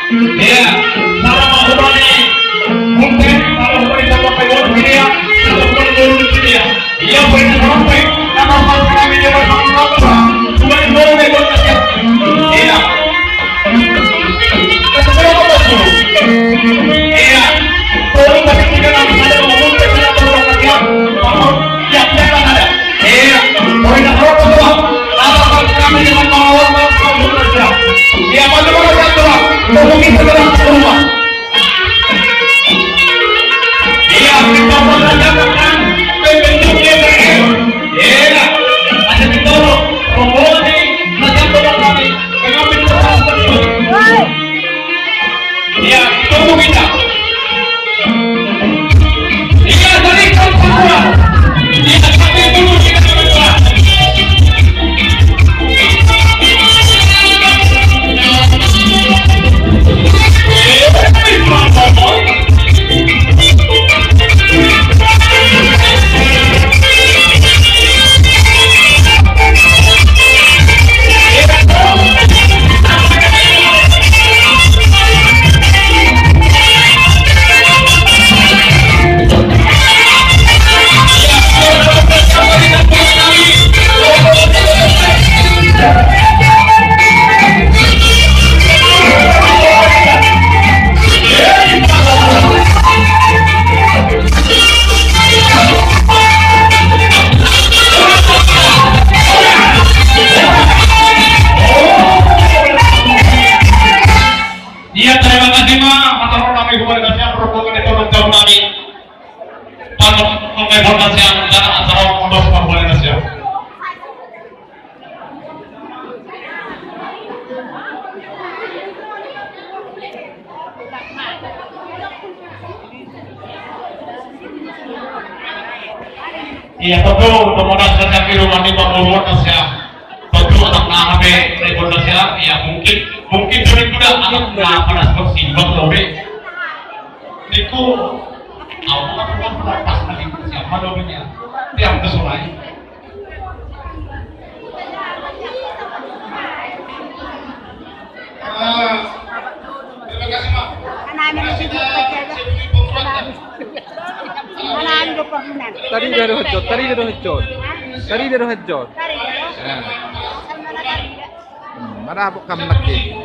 Iya, salah menghubungi mungkin kalau menghubungi sama payung dia, kalau menghubungi dia, ia boleh sampai nama kami dia bersama-sama. Cuma itu boleh berkasih. Iya. Iya. Kalau tapi kita nak ada ngomong kita berkasih. Mau siap siapa ada? Iya. Boleh nak rock semua. Nama kami dia bersama-sama. Iya, mana-mana satu. Tolong kita dalam semua. Iya, kita merasakan pembentuk DPR. Iya, ada kita promosi macam kami mengambil kesempatan itu. Iya, tunggu kita. Iya, berikan semua. Iya, kami dulu kita berdua. Iya, tentu kemudian sejak di rumah di Bogor ya, tentu anak HP Indonesia, ya mungkin dari sudah anak pada seperti Bogor itu awal pas lagi siapa dominya, yang kesulai. Terima kasih Mak. Tadi dari hujud. Mana aku kam lagi?